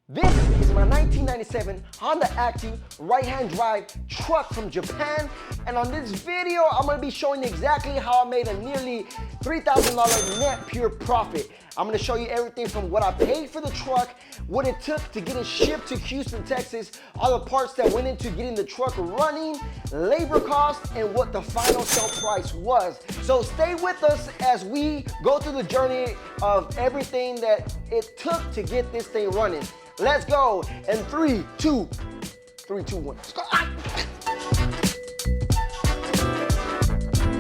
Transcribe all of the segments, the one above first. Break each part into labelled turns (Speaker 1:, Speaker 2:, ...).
Speaker 1: This is my 1997 Honda Acty right-hand drive truck from Japan, and on this video I'm going to be showing you exactly how I made a nearly $3,000 net pure profit. I'm going to show you everything from what I paid for the truck, what it took to get it shipped to Houston, Texas, all the parts that went into getting the truck running, labor costs, and what the final sale price was. So stay with us as we go through the journey of everything that it took to get this thing running. Let's go. And 3, 2, 1. Let's go.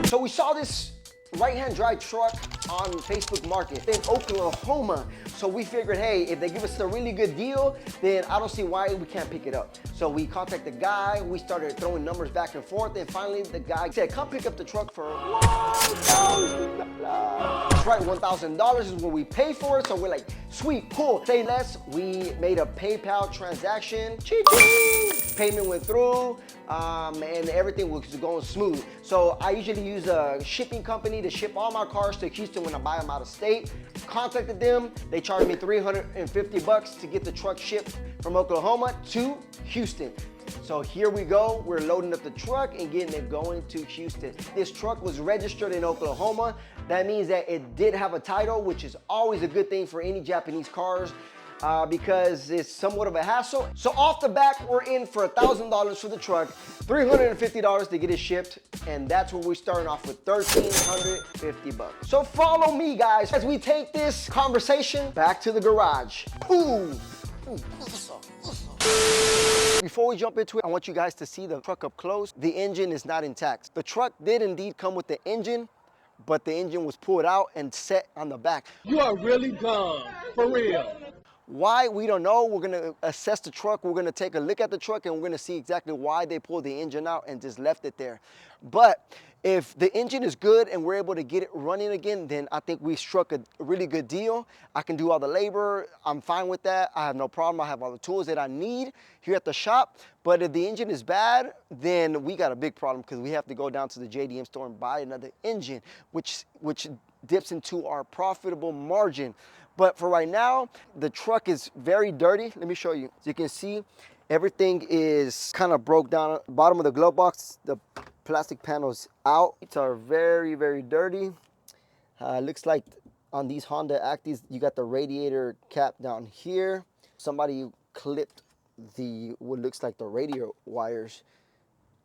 Speaker 1: So we saw this right-hand drive truck on Facebook Market in Oklahoma. So we figured, hey, if they give us a really good deal, then I don't see why we can't pick it up. So we contacted the guy, we started throwing numbers back and forth, and finally the guy said, come pick up the truck for $1,000. That's right, $1,000 is what we pay for it. So we're like, sweet, cool, say less. We made a PayPal transaction. Chee-chee! Payment went through, and everything was going smooth. So I usually use a shipping company to ship all my cars to Houston when I buy them out of state. Contacted them, they charged me $350 to get the truck shipped from Oklahoma to Houston. So here we go, we're loading up the truck and getting it going to Houston. This truck was registered in Oklahoma. That means that it did have a title, which is always a good thing for any Japanese cars. Because it's somewhat of a hassle. So off the back, we're in for $1,000 for the truck, $350 to get it shipped, and that's where we're starting off with $1,350. So follow me, guys, as we take this conversation back to the garage. Boom. Before we jump into it, I want you guys to see the truck up close. The engine is not intact. The truck did indeed come with the engine, but the engine was pulled out and set on the back.
Speaker 2: You are really dumb, for real.
Speaker 1: Why, we don't know. We're gonna assess the truck. We're gonna take a look at the truck and we're gonna see exactly why they pulled the engine out and just left it there. But if the engine is good and we're able to get it running again, then I think we struck a really good deal. I can do all the labor. I'm fine with that. I have no problem. I have all the tools that I need here at the shop. But if the engine is bad, then we got a big problem because we have to go down to the JDM store and buy another engine, which dips into our profitable margin. But for right now, the truck is very dirty. Let me show you. As you can see, everything is kind of broke down. Bottom of the glove box, the plastic panel's out. It's very, very dirty. Looks like on these Honda Actys, you got the radiator cap down here. Somebody clipped what looks like the radiator wires.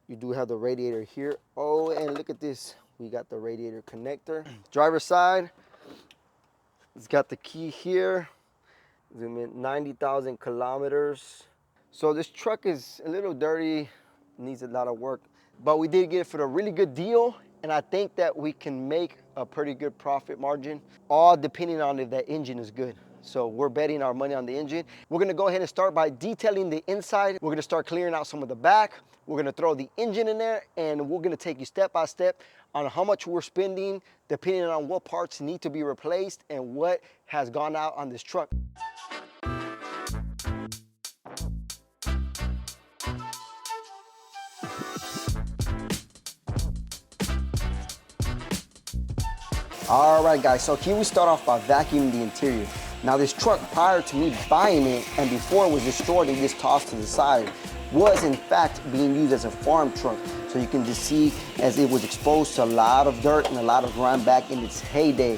Speaker 1: You do have the radiator here. Oh, and look at this. We got the radiator connector. Driver's side. It's got the key here. Zoom in, 90,000 kilometers. So this truck is a little dirty, needs a lot of work, but we did get it for a really good deal. And I think that we can make a pretty good profit margin, all depending on if that engine is good. So we're betting our money on the engine. We're gonna go ahead and start by detailing the inside. We're gonna start clearing out some of the back. We're gonna throw the engine in there, and we're gonna take you step by step on how much we're spending, depending on what parts need to be replaced and what has gone out on this truck. All right, guys, so here we start off by vacuuming the interior. Now this truck, prior to me buying it and before it was destroyed and just tossed to the side, was in fact being used as a farm truck. So you can just see as it was exposed to a lot of dirt and a lot of grime back in its heyday.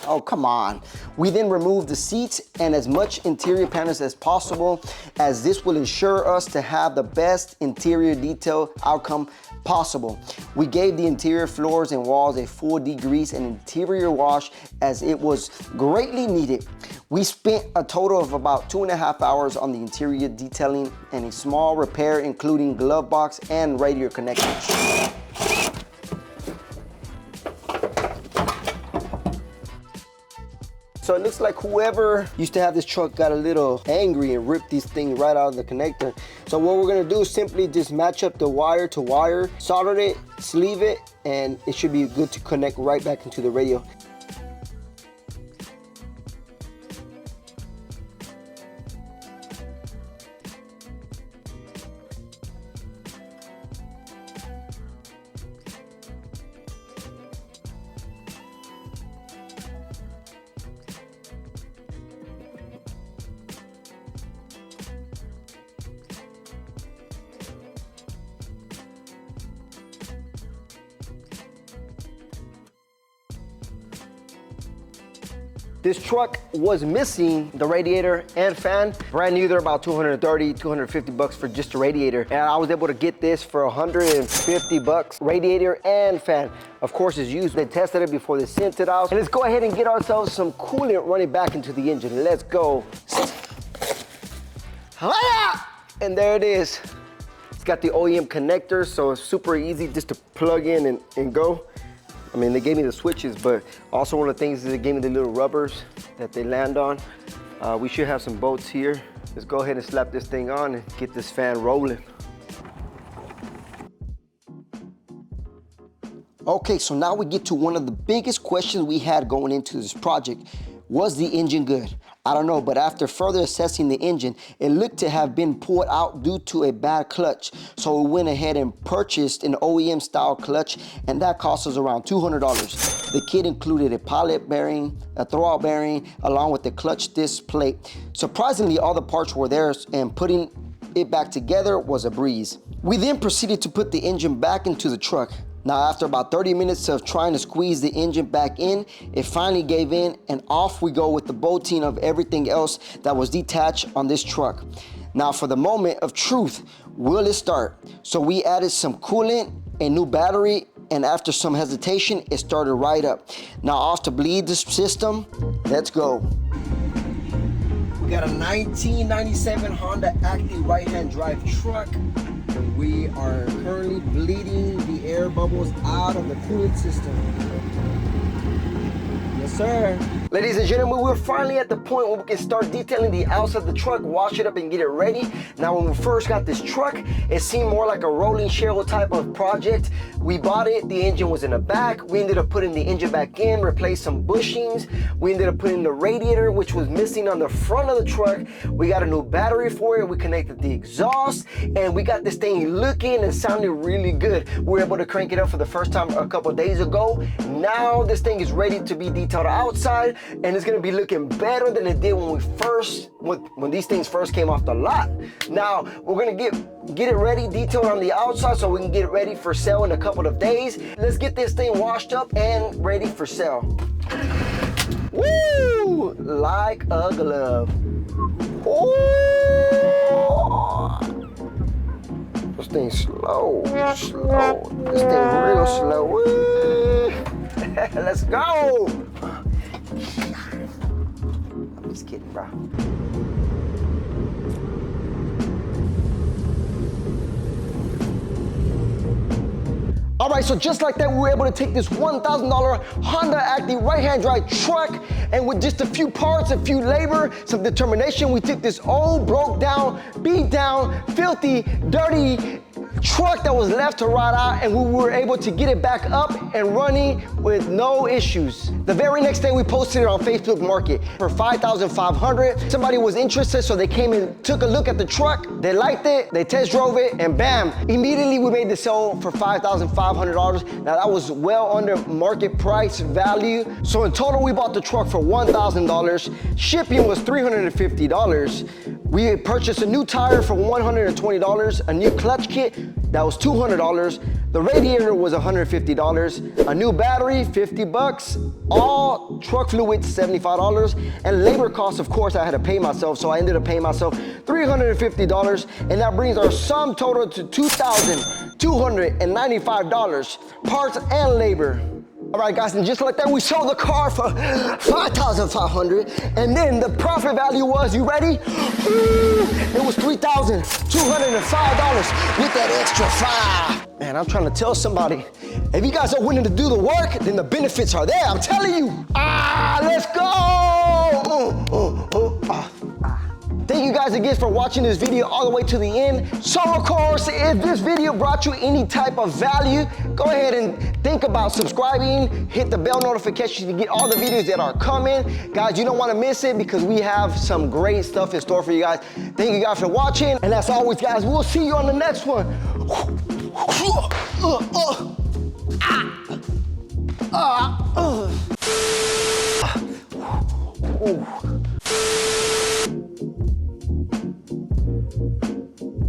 Speaker 1: Oh, come on. We then removed the seats and as much interior panels as possible, as this will ensure us to have the best interior detail outcome possible. We gave the interior floors and walls a full degrease and interior wash as it was greatly needed. We spent a total of about 2.5 hours on the interior detailing and a small repair including glove box and radiator connectors. So it looks like whoever used to have this truck got a little angry and ripped this thing right out of the connector. So what we're gonna do is simply just match up the wire to wire, solder it, sleeve it, and it should be good to connect right back into the radio. This truck was missing the radiator and fan. Brand new, they're about 230, 250 bucks for just a radiator. And I was able to get this for 150 bucks, radiator and fan. Of course, it's used. They tested it before they sent it out. And let's go ahead and get ourselves some coolant running back into the engine. Let's go. And there it is. It's got the OEM connector, so it's super easy just to plug in and go. I mean, they gave me the switches, but also one of the things is they gave me the little rubbers that they land on. We should have some bolts here. Let's go ahead and slap this thing on and get this fan rolling. Okay, so now we get to one of the biggest questions we had going into this project. Was the engine good? I don't know, but after further assessing the engine, it looked to have been pulled out due to a bad clutch. So we went ahead and purchased an OEM style clutch, and that cost us around $200. The kit included a pilot bearing, a throwout bearing, along with the clutch disc plate. Surprisingly, all the parts were there, and putting it back together was a breeze. We then proceeded to put the engine back into the truck. Now, after about 30 minutes of trying to squeeze the engine back in, it finally gave in, and off we go with the bolting of everything else that was detached on this truck. Now, for the moment of truth, will it start? So we added some coolant, a new battery, and after some hesitation, it started right up. Now, off to bleed the system, let's go. We got a 1997 Honda Acty right-hand drive truck. And we are currently bleeding the air bubbles out of the coolant system. Yes, sir. Ladies and gentlemen, we're finally at the point where we can start detailing the outside of the truck, wash it up and get it ready. Now, when we first got this truck, it seemed more like a rolling shell type of project. We bought it, the engine was in the back. We ended up putting the engine back in, replaced some bushings. We ended up putting the radiator, which was missing on the front of the truck. We got a new battery for it. We connected the exhaust, and we got this thing looking and sounding really good. We were able to crank it up for the first time a couple days ago. Now this thing is ready to be detailed outside, and it's gonna be looking better than it did when these things first came off the lot. Now we're gonna get it ready, detailed on the outside, so we can get it ready for sale in a couple of days. Let's get this thing washed up and ready for sale. Woo! Like a glove. Ooh! This thing's slow. This thing real slow. Woo! Let's go! I'm just kidding, bro. All right, so just like that, we were able to take this $1,000 Honda Acty right-hand drive truck, and with just a few parts, a few labor, some determination, we took this old, broke down, beat down, filthy, dirty truck that was left to rot out, and we were able to get it back up and running with no issues. The very next day, we posted it on Facebook Market for $5,500. Somebody was interested, so they came and took a look at the truck. They liked it, they test drove it, and bam, immediately we made the sale for $5,500. Now that was well under market price value. So in total, we bought the truck for $1,000. Shipping was $350. We purchased a new tire for $120, a new clutch kit, that was $200. The radiator was $150, a new battery, 50 bucks, all truck fluids, $75, and labor costs, of course, I had to pay myself, so I ended up paying myself $350, and that brings our sum total to $2,295, parts and labor. All right, guys, and just like that, we sold the car for $5,500, and then the profit value was, you ready? It was $3,205 with that extra $5. Man, I'm trying to tell somebody, if you guys are willing to do the work, then the benefits are there, I'm telling you. Let's go! Thank you guys again for watching this video all the way to the end. So of course, if this video brought you any type of value, go ahead and think about subscribing, hit the bell notification to get all the videos that are coming. Guys, you don't want to miss it because we have some great stuff in store for you guys. Thank you guys for watching. And as always, guys, we'll see you on the next one. Ooh.